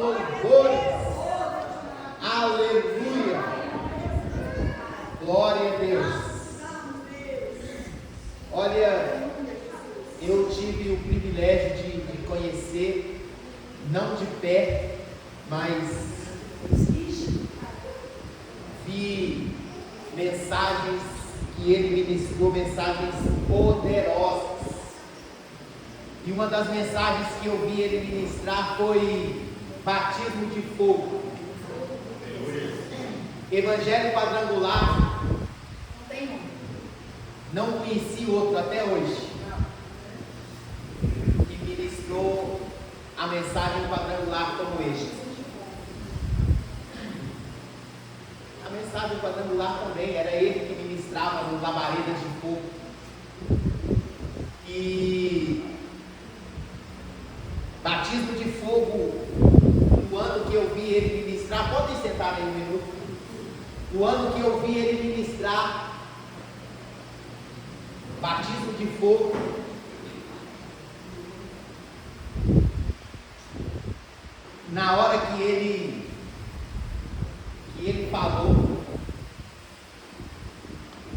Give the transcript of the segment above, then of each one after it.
louvores. Aleluia. Glória a Deus. Olha, eu tive o privilégio de conhecer, não de perto, mas vi mensagens que ele ministrou, mensagens poderosas. E uma das mensagens que eu vi ele ministrar foi batismo de fogo. Evangelho quadrangular, não conheci outro até hoje que ministrou a mensagem quadrangular como este. A mensagem quadrangular também era ele que ministrava no labaredas de fogo. E batismo de fogo, no ano que eu vi ele ministrar, podem sentar aí um minuto. No ano que eu vi ele ministrar batismo de fogo, na hora que ele falou o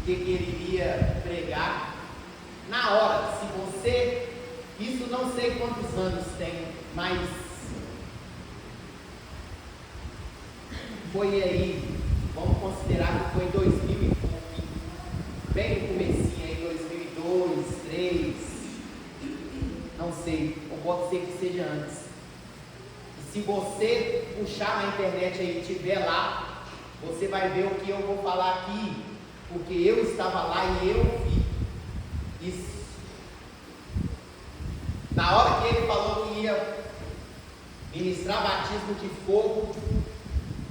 que ele iria pregar, na hora, se você, isso não sei quantos anos tem, mas foi aí, vamos considerar que foi em 2000, bem no comecinho aí, 2002, 2003, não sei, ou pode ser que seja antes. Se você puxar na internet aí e estiver lá, você vai ver o que eu vou falar aqui, porque eu estava lá e eu vi isso. Na hora que ele falou que ia ministrar batismo de fogo,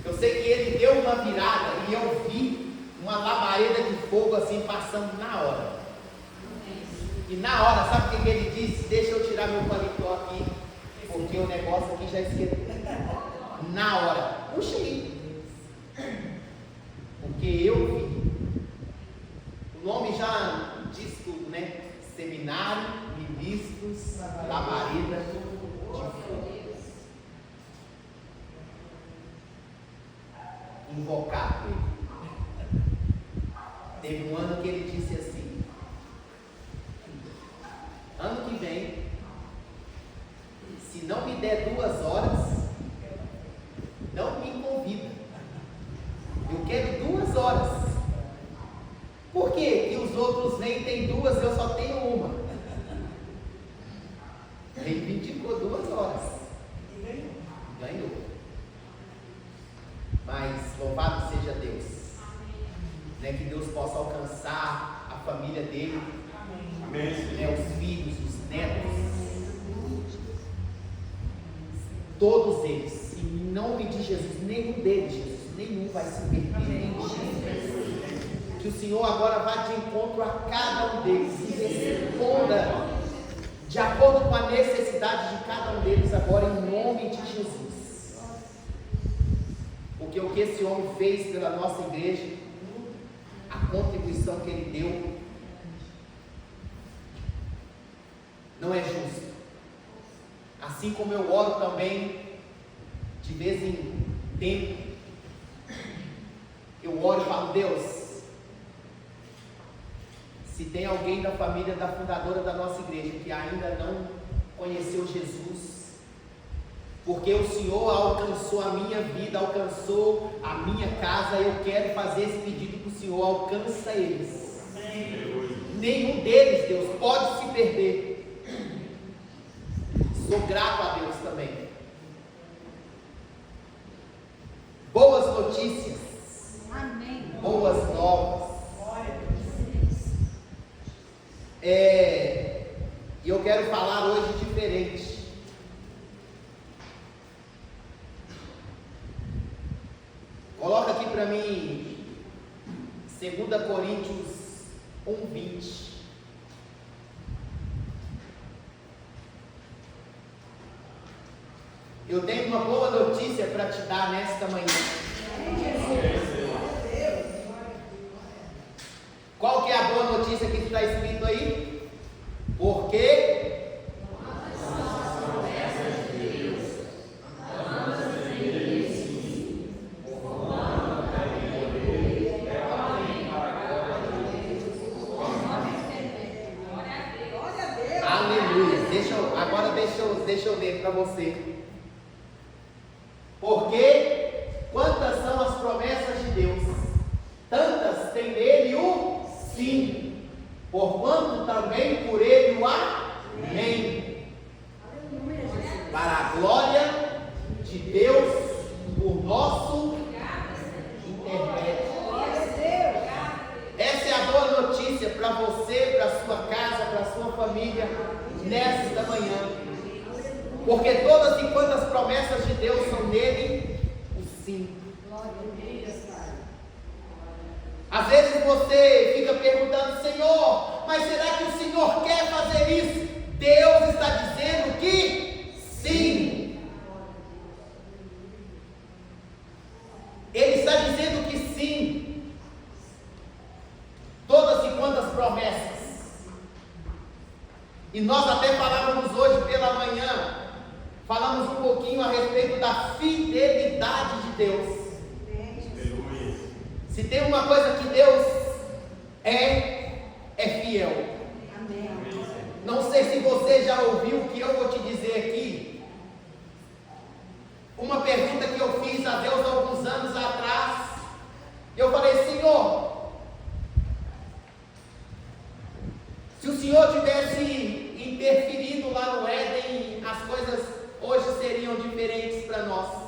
eu sei que ele deu uma virada e eu vi uma labareda de fogo assim passando na hora. E na hora, sabe o que ele disse? Deixa eu tirar meu paletó aqui, porque o negócio aqui já esquentou. Na hora, puxa aí. Porque eu vi. O nome já diz tudo, né? Seminário, Ministros, Labareda de Fogo. Invocado ele. Teve um ano que ele disse assim: ano que vem, se não me der 2 horas, não me convida. Eu quero 2 horas. Por quê? Que os outros vêm, tem 2, eu só tenho uma. Reivindicou 2 horas. E ganhou. Mas louvado seja Deus. Né, que Deus possa alcançar a família dele. Amém. Né, os filhos, os netos. Todos eles. Em nome de Jesus. Nenhum deles, Jesus. Nenhum vai se perder. Que o Senhor agora vá de encontro a cada um deles e responda de acordo com a necessidade de cada um deles agora, em nome de Jesus. Porque o que esse homem fez pela nossa igreja, a contribuição que ele deu, não é justo. Assim como eu oro também, de vez em tempo, eu oro e falo: Deus, se tem alguém da família da fundadora da nossa igreja que ainda não conheceu Jesus, porque o Senhor alcançou a minha vida, alcançou a minha casa, eu quero fazer esse pedido para o Senhor: alcança eles. Amém. Nenhum deles, Deus, pode se perder. Sou grato a Deus também. Boas notícias. Amém. Boas novas. E eu quero falar hoje diferente. Coloca aqui para mim 2 Coríntios 1:20. Eu tenho uma boa notícia para te dar nesta manhã. Qual que é a boa notícia que está escrito aí? Porque deixa eu ler para você. Porque quantas são as promessas de Deus? Tantas tem nele o sim, porquanto também por ele o amém. Para a glória de Deus, por nosso intermédio. Essa é a boa notícia para você, para sua casa, para sua família, nesta manhã. Porque todas e quantas promessas de Deus são nele, o sim. Às vezes você fica perguntando, Senhor, mas será que o Senhor quer fazer isso? Deus está dizendo que sim. Ele está dizendo que sim. Todas e quantas promessas. E nós até falávamos hoje pela manhã, falamos um pouquinho a respeito da fidelidade de Deus. Se tem uma coisa que Deus é fiel. Não sei se você já ouviu o que eu vou te dizer aqui. Uma pergunta que eu fiz a Deus há alguns anos atrás. Eu falei, Senhor, se o Senhor tivesse interferido lá no Éden, as coisas hoje seriam diferentes para nós.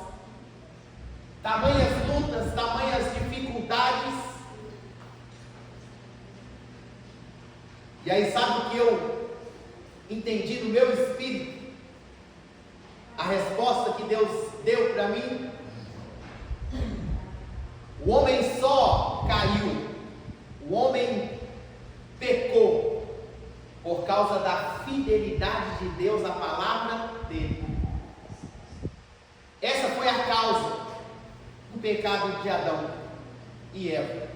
Tamanhas lutas, tamanhas dificuldades. E aí sabe o que eu entendi no meu espírito? A resposta que Deus deu para mim. O homem só caiu, o homem pecou por causa da fidelidade de Deus à palavra dele. Essa foi a causa do pecado de Adão e Eva.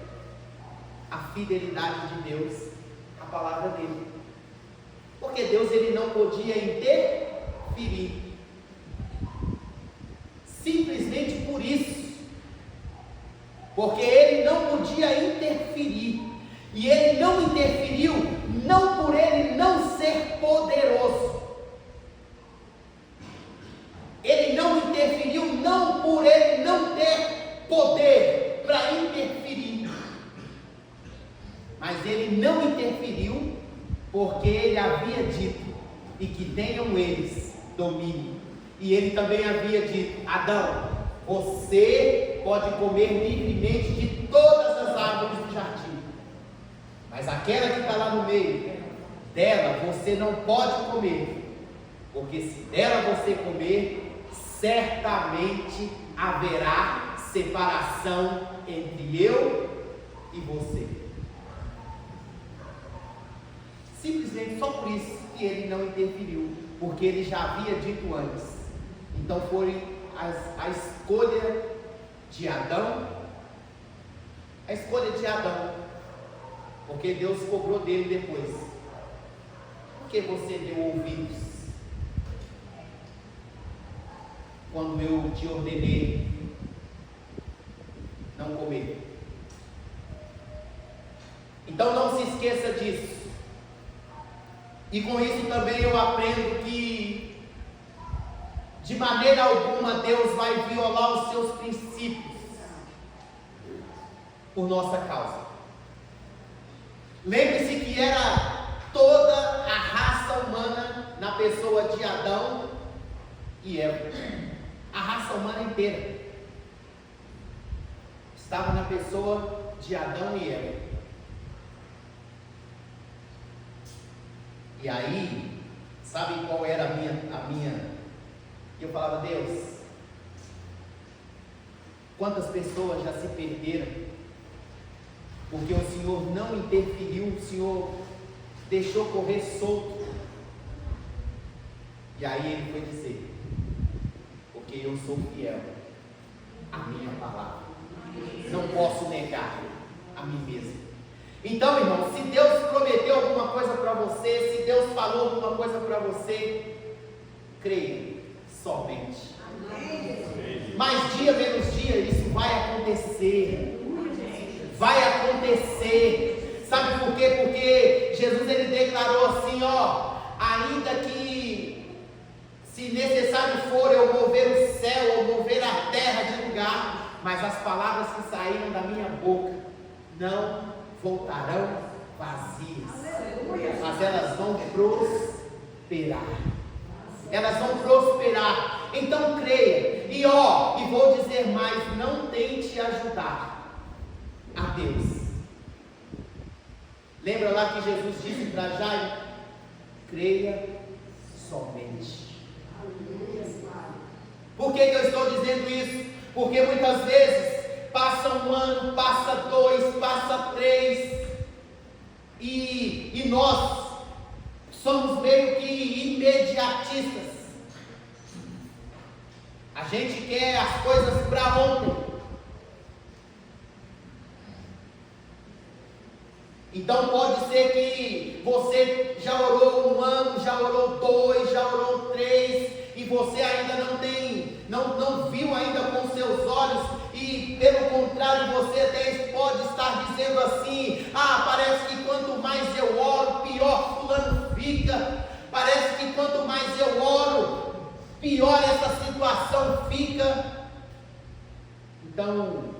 A fidelidade de Deus à palavra dele. Porque Deus ele não podia interferir. Simplesmente por isso. Porque ele não podia interferir. E ele não interferiu, não por ele não ser poderoso. Ele não interferiu, não por ele não ter poder para interferir. Mas ele não interferiu porque ele havia dito, e que tenham eles domínio. E ele também havia dito, Adão, você pode comer livremente de todas as árvores do jardim, mas aquela que está lá no meio, dela você não pode comer, porque se dela você comer, certamente haverá separação entre eu e você. Simplesmente só por isso que ele não interferiu, porque ele já havia dito antes. Então foi a escolha de Adão, porque Deus cobrou dele depois. Por que você deu ouvidos quando eu te ordenei não comer? Então não se esqueça disso. E com isso também eu aprendo que de maneira alguma Deus vai violar os seus princípios por nossa causa. Lembre-se que era toda a raça humana na pessoa de Adão e Eva. A raça humana inteira estava na pessoa de Adão e Eva. E aí, sabe qual era a minha? Eu falava, Deus, quantas pessoas já se perderam, porque o Senhor não interferiu, o Senhor deixou correr solto. E aí ele foi dizer, porque eu sou fiel à minha palavra, não posso negar a mim mesmo. Então, irmão, se Deus prometeu alguma coisa para você, se Deus falou alguma coisa para você, creia somente. Mais dia menos dia, isso vai acontecer. Vai acontecer. Sabe por quê? Porque Jesus ele declarou assim, ó, ainda que irá, mas as palavras que saíram da minha boca não voltarão vazias, mas elas vão prosperar. Elas vão prosperar. Então creia. E vou dizer mais: não tente ajudar a Deus. Lembra lá que Jesus disse para Jairo: creia somente. Por que eu estou dizendo isso? Porque muitas vezes passa um ano, passa 2, passa 3, e nós somos meio que imediatistas. A gente quer as coisas para ontem. Então pode ser que você já orou 1 ano, já orou 2, já orou 3, e você ainda não viu ainda com seus olhos, e pelo contrário, você até pode estar dizendo assim: parece que quanto mais eu oro, pior fulano fica. Parece que quanto mais eu oro, pior essa situação fica. Então,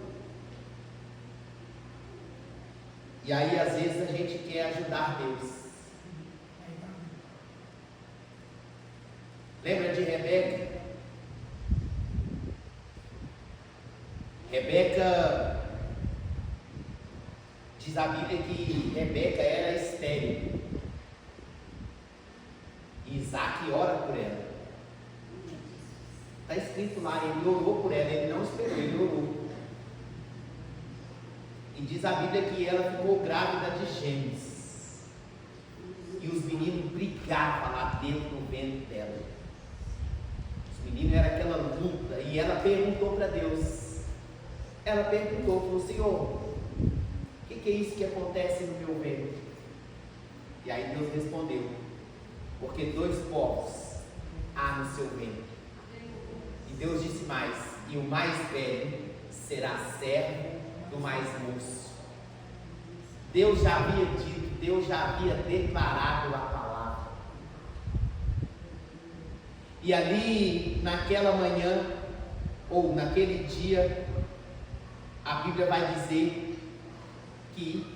e aí às vezes a gente quer ajudar Deus. Lembra de Rebeca? Rebeca, diz a Bíblia que Rebeca era estéril. E Isaac ora por ela. Está escrito lá, ele orou por ela, ele não esperou, ele orou. E diz a Bíblia que ela ficou grávida de gêmeos. E os meninos brigavam lá dentro do ventre dela. Os meninos era aquela luta. E ela perguntou para Deus. Ela perguntou, falou: Senhor, o que é isso que acontece no meu ventre? E aí Deus respondeu: porque 2 povos há no seu ventre. E Deus disse mais: e o mais velho será servo do mais moço. Deus já havia dito, Deus já havia declarado a palavra. E ali, naquela manhã, ou naquele dia, a Bíblia vai dizer que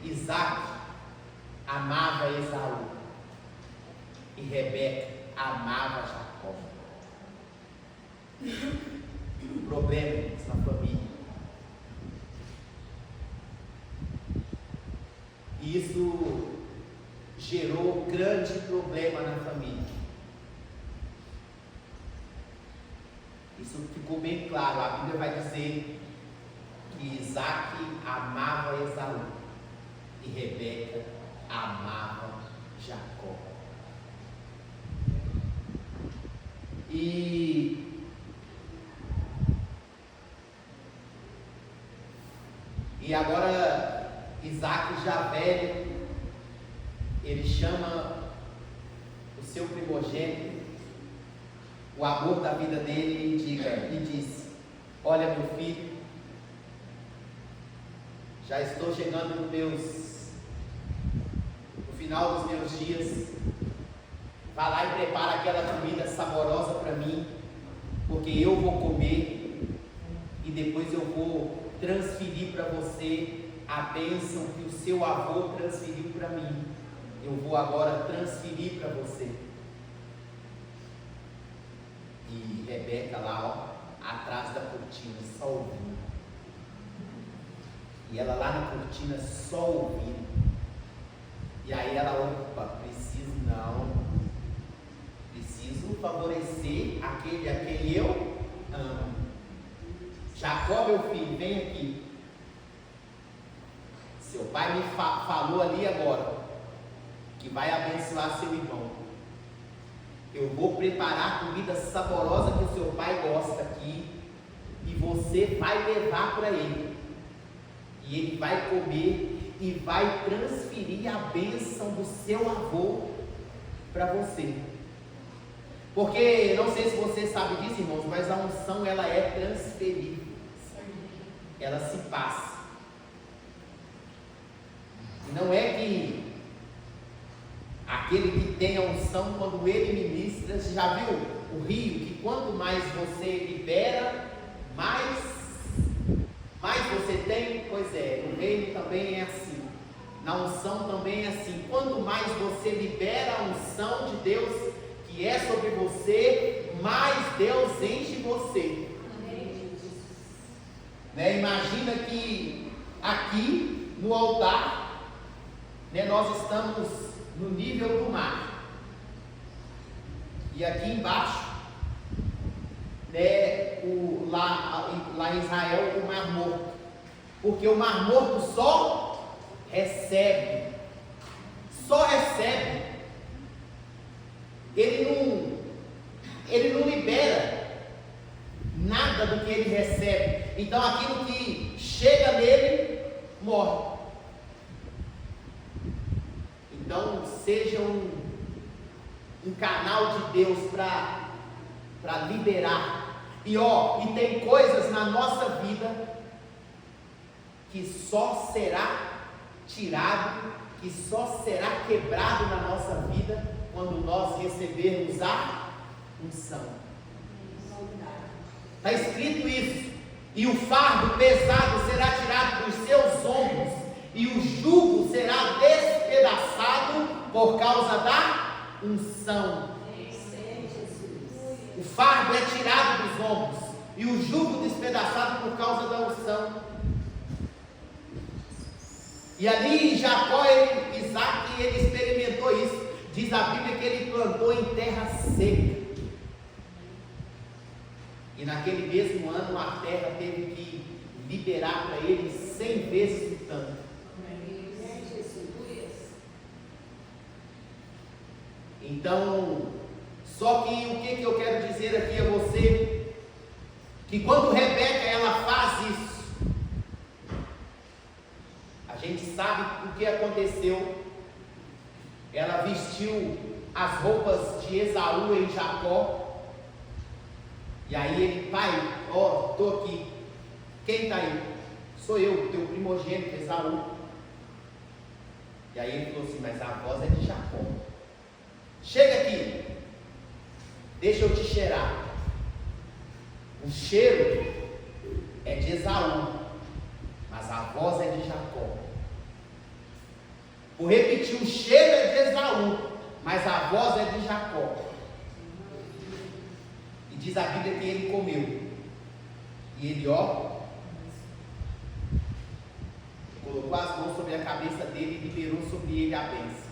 Isaac amava Esaú e Rebeca amava Jacó. Problemas na família. E isso gerou grande problema na família. Isso ficou bem claro. A Bíblia vai dizer que Isaac amava Esaú e Rebeca amava Jacó. E agora Isaac já velho, ele chama o seu primogênito, o amor da vida dele, e diz: olha, meu filho, já estou chegando no final dos meus dias. Vá lá e prepara aquela comida saborosa para mim, porque eu vou comer e depois eu vou transferir para você a bênção que o seu avô transferiu para mim. Eu vou agora transferir para você. E Rebeca lá, atrás da cortina, só ouvindo. E ela lá na cortina, só ouvindo. E aí ela: opa, preciso favorecer aquele a quem eu amo. Jacó, meu filho, vem aqui. Seu pai me falou ali agora que vai abençoar seu irmão. Eu vou preparar comida saborosa que o seu pai gosta aqui, e você vai levar para ele, e ele vai comer e vai transferir a bênção do seu avô para você. Porque, não sei se você sabe disso, irmãos, mas a unção, ela é transferível. Ela se passa. E não é que Aquele que tem a unção, quando ele ministra, você já viu o rio, que quanto mais você libera, mais você tem? Pois é, o reino também é assim, na unção também é assim. Quanto mais você libera a unção de Deus, que é sobre você, mais Deus enche você. Né? Imagina que aqui no altar, né, nós estamos no nível do mar, e aqui embaixo, né, lá em Israel, o Mar Morto, porque o Mar Morto só recebe, ele não libera nada do que ele recebe. Então aquilo que chega nele morre. Então seja um canal de Deus para liberar. E tem coisas na nossa vida que só será tirado, que só será quebrado na nossa vida quando nós recebermos a unção. Está escrito isso. E o fardo pesado será tirado dos seus ombros, e o jugo será despedaçado por causa da unção. O fardo é tirado dos ombros, e o jugo despedaçado por causa da unção. E ali Jacó, Isaac, ele experimentou isso. Diz a Bíblia que ele plantou em terra seca. E naquele mesmo ano a terra teve que liberar para ele 100 vezes o tanto. Então, só que o que eu quero dizer aqui a você, que quando Rebeca ela faz isso, a gente sabe o que aconteceu. Ela vestiu as roupas de Esaú em Jacó. E aí ele, pai, estou aqui. Quem está aí? Sou eu, teu primogênito, Esaú. E aí ele falou assim, mas a voz é de Jacó. Chega aqui, deixa eu te cheirar. O cheiro é de Esaú, mas a voz é de Jacó. Vou repetir, o cheiro é de Esaú, mas a voz é de Jacó. E diz a Bíblia que ele comeu. E ele, colocou as mãos sobre a cabeça dele e liberou sobre ele a bênção.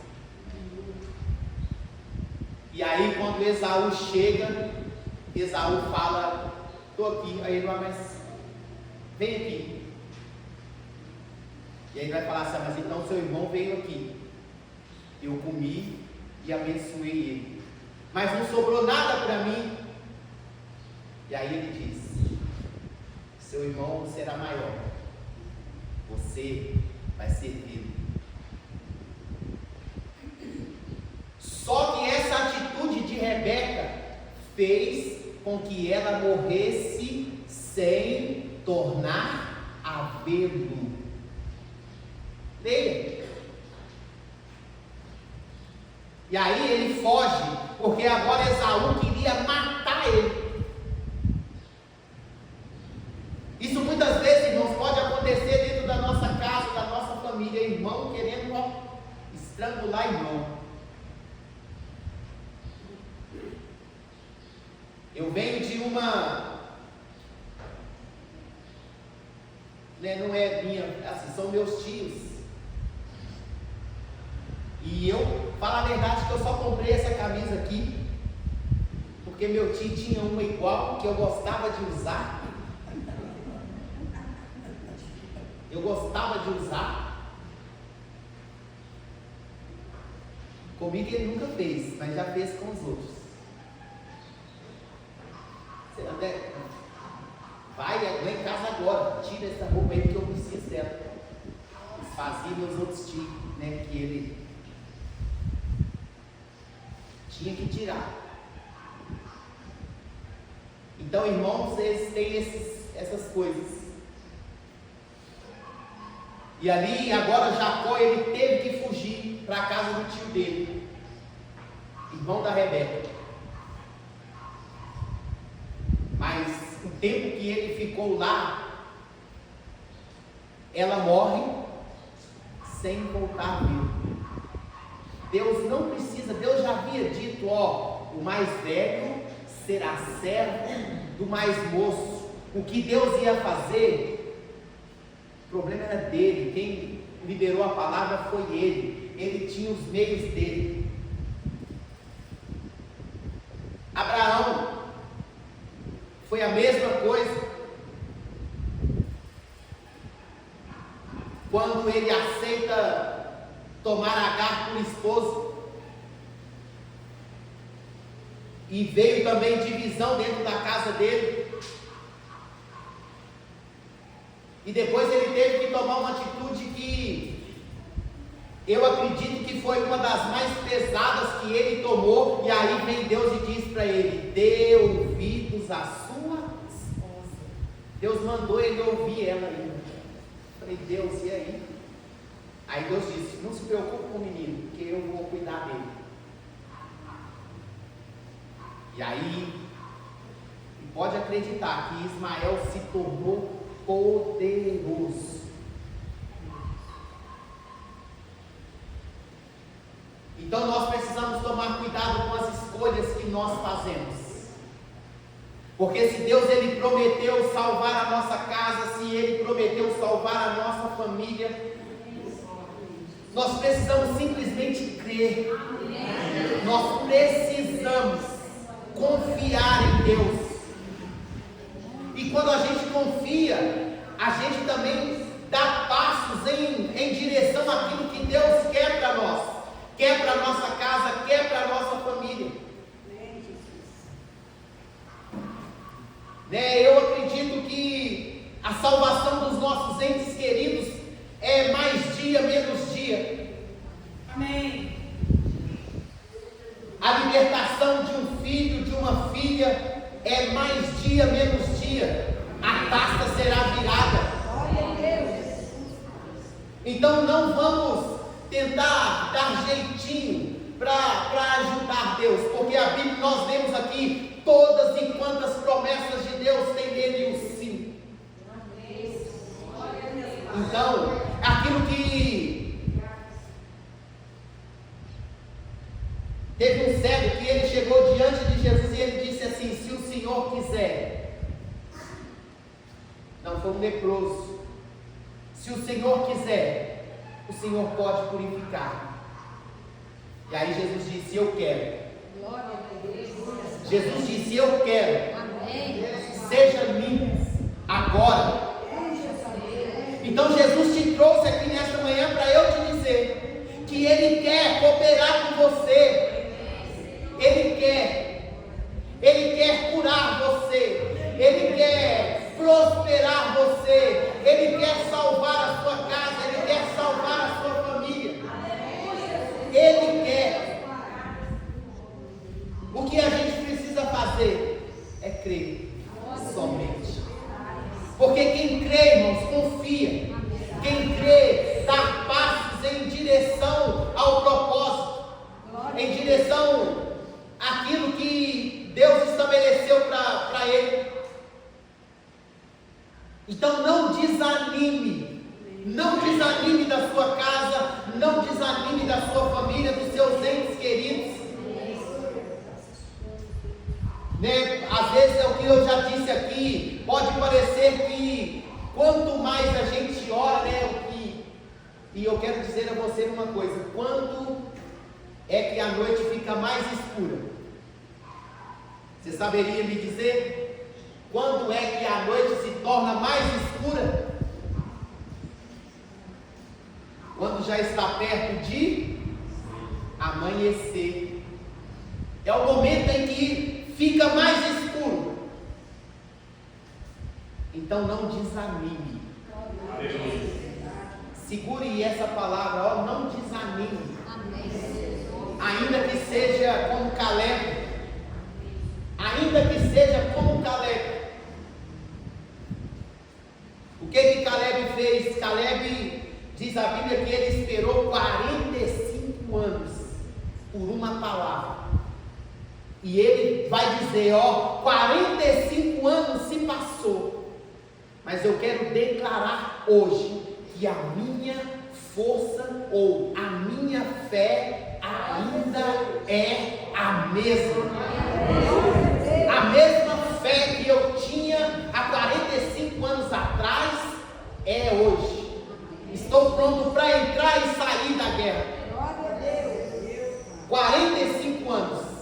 E aí quando Esaú chega, Esaú fala, estou aqui. Aí ele vai, mas vem aqui. E aí ele vai falar assim, mas então seu irmão veio aqui. Eu comi e abençoei ele. Mas não sobrou nada para mim. E aí ele diz, seu irmão será maior. Você vai servir. Só que essa atitude de Rebeca fez com que ela morresse sem tornar a vê-lo. Leia. E aí ele foge, porque agora Esaú queria matar ele. Isso muitas vezes, irmãos, pode acontecer dentro da nossa casa, da nossa família, irmão querendo estrangular irmão. Eu venho de uma, não é minha, assim, são meus tios. E eu falo a verdade que eu só comprei essa camisa aqui porque meu tio tinha uma igual que eu gostava de usar. Eu gostava de usar. Comigo ele nunca fez, mas já fez com os outros. Você até vai lá em casa agora, tira essa roupa aí que eu preciso dela. Fazia meus outros tios, que ele tinha que tirar. Então, irmãos, eles têm essas coisas. E ali, agora Jacó, ele teve que fugir para a casa do tio dele. irmão da Rebeca. Mas o tempo que ele ficou lá, ela morre sem voltar a ver. Deus não precisa, Deus já havia dito, o mais velho será servo do mais moço. O que Deus ia fazer, o problema era dele. Quem liberou a palavra foi ele tinha os meios dele. Abraão foi a mesma coisa. Quando ele aceita tomar Agar por esposo, e veio também divisão dentro da casa dele, e depois ele teve que tomar uma atitude que eu acredito que foi uma das mais pesadas que ele tomou. E aí vem Deus e diz para ele: dê ouvidos à sua esposa. Deus mandou ele ouvir ela ainda. Falei: Deus, e aí? Aí Deus disse: não se preocupe com o menino, porque eu vou cuidar dele. E aí, pode acreditar que Ismael se tornou poderoso. Então nós precisamos tomar cuidado com as escolhas que nós fazemos. Porque se Deus ele prometeu salvar a nossa casa, se ele prometeu salvar a nossa família, nós precisamos simplesmente crer. Nós precisamos confiar em Deus. E quando a gente confia, a gente também dá passos em direção àquilo que Deus quer para nós, quer para a nossa casa, quer para a nossa família. Eu acredito que a salvação dos nossos entes queridos é mais dia, menos dia. Amém. A libertação de um filho, de uma filha, é mais dia, menos dia. A taça será virada. Então não vamos tentar dar jeitinho para ajudar Deus, porque a Bíblia, nós vemos aqui todas e quantas promessas de Deus tem nele o sim. Então, aquilo que teve um cego que ele chegou diante de Jesus e ele disse assim: se o Senhor quiser. Não, foi um leproso. Se o Senhor quiser, o Senhor pode purificar. E aí Jesus disse: eu quero. Jesus disse: eu quero. Seja limpo agora. Então Jesus te trouxe aqui nesta manhã para eu te dizer que Ele quer cooperar com você. Ele quer curar você. Ele quer prosperar você. Ele quer salvar a sua casa. Ele quer salvar a sua família. Ele quer. O que a gente precisa fazer é crer somente. Porque quem crê, irmãos, confia. Quem crê dá passos em direção ao propósito, em direção àquilo que Deus estabeleceu para ele. Então não desanime. Não desanime da sua casa, não desanime da sua família, dos seus entes queridos. Às vezes é o que eu já disse aqui, pode parecer que quanto mais a gente ora, e eu quero dizer a você uma coisa: quando é que a noite fica mais escura? Você saberia me dizer? Quando é que a noite se torna mais escura? Quando já está perto de amanhecer. É o momento em que fica mais escuro. Então não desanime. Segure essa palavra, não desanime. Ainda que seja como Caleb. Ainda que seja como Caleb. O que Caleb fez? Caleb, diz a Bíblia que ele esperou 45 anos por uma palavra. E ele vai dizer, 45 anos se passou, mas eu quero declarar hoje que a minha força ou a minha fé ainda é a mesma. A mesma fé que eu tinha há 45 anos atrás é hoje. Estou pronto para entrar e sair da guerra. 45 anos.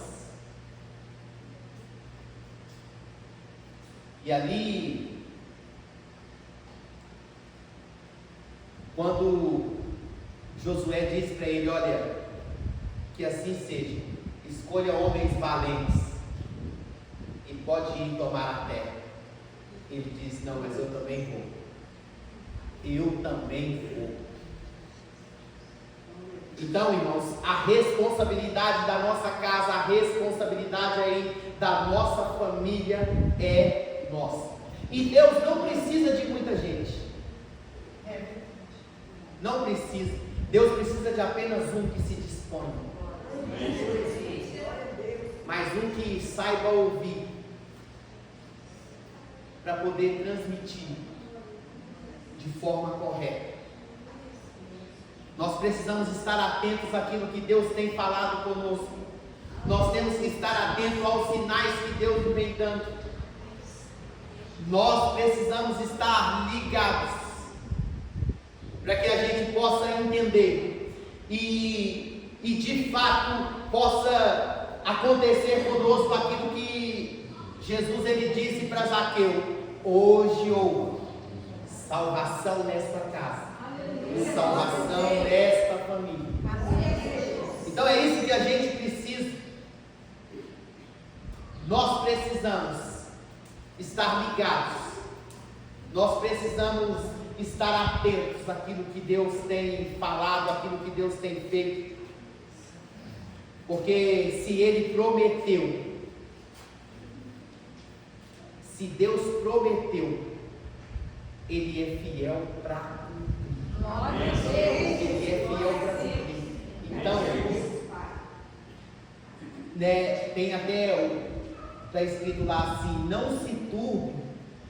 E ali, quando Josué disse para ele, olha, que assim seja, escolha homens valentes e pode ir tomar a terra. Ele disse, não, mas eu também vou. Eu também vou. Então, irmãos, a responsabilidade da nossa casa, a responsabilidade aí da nossa família é nossa. E Deus não precisa de muita gente. Não precisa. Deus precisa de apenas um que se dispõe. Mas um que saiba ouvir para poder transmitir de forma correta. Nós precisamos estar atentos àquilo que Deus tem falado conosco. Nós temos que estar atentos aos sinais que Deus vem dando. Nós precisamos estar ligados para que a gente possa entender e de fato possa acontecer conosco aquilo que Jesus ele disse para Zaqueu: hoje houve salvação nesta casa, salvação nesta família. Então é isso que a gente precisa. Nós precisamos estar ligados, nós precisamos estar atentos àquilo que Deus tem falado, àquilo que Deus tem feito, porque se Ele prometeu, se Deus prometeu, Ele é fiel para cumprir. Ele é fiel para cumprir. Então, tem até está escrito lá assim: não se turbe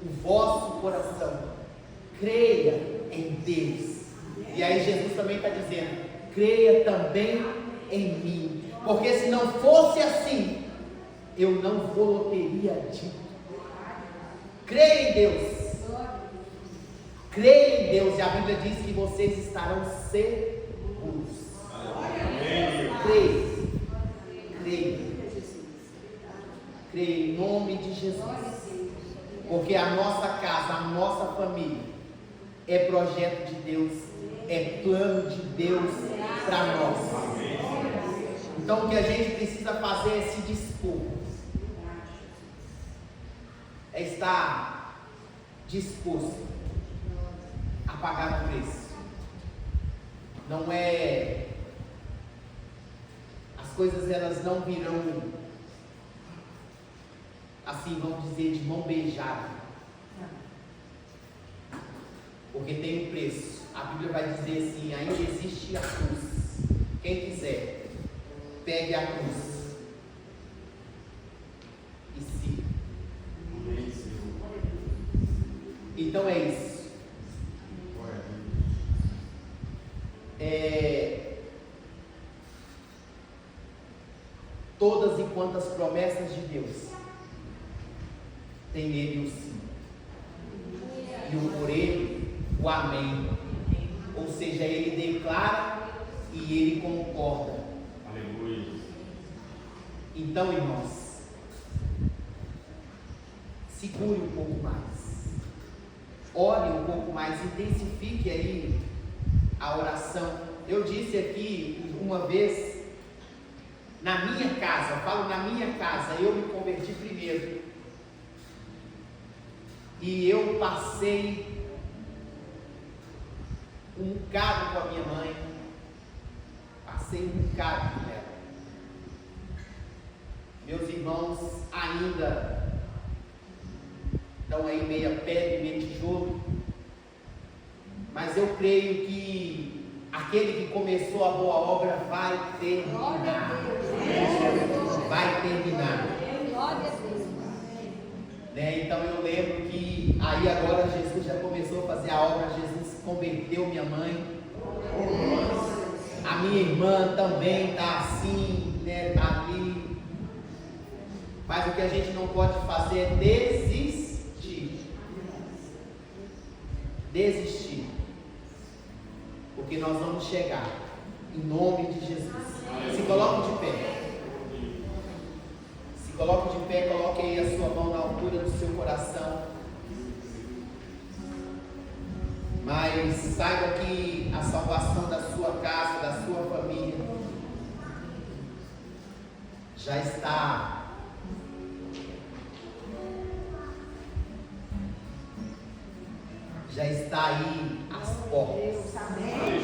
o vosso coração, creia em Deus. E aí Jesus também está dizendo: creia também em mim, porque se não fosse assim, eu não vou teria dito. Creia em Deus. Creia em Deus, e a Bíblia diz que vocês estarão seguros. Creia. Creia. Creia em nome de Jesus. Porque a nossa casa, a nossa família é projeto de Deus, é plano de Deus para nós. Então o que a gente precisa fazer é se dispor, é estar disposto a pagar o preço. Não é, as coisas elas não virão assim, vamos dizer, de mão beijada, porque tem um preço. A Bíblia vai dizer assim: ainda existe a cruz. Quem quiser, pegue a cruz e siga. Então é isso. Todas e quantas promessas de Deus tem nele o sim, e o por ele o amém. Ou seja, ele declara e ele concorda. Aleluia. Então, irmãos, segure um pouco mais, ore um pouco mais, intensifique aí a oração. Eu disse aqui uma vez, na minha casa, eu falo na minha casa, eu me converti primeiro. E eu passei um bocado com a minha mãe, passei um bocado com ela. Meus irmãos ainda estão aí meia pedra, meio tijolo, mas eu creio que aquele que começou a boa obra vai terminar. vai terminar. Né? Então eu lembro que aí agora Jesus já começou a fazer a obra, Jesus converteu minha mãe, a minha irmã também está assim, né? Está ali. Mas o que a gente não pode fazer é desistir. Desistir. Porque nós vamos chegar. Em nome de Jesus. Se coloque de pé. Se coloque de pé, coloque aí a sua mão na altura do seu coração. Mas saiba que a salvação da sua casa, da sua família, já está aí às portas.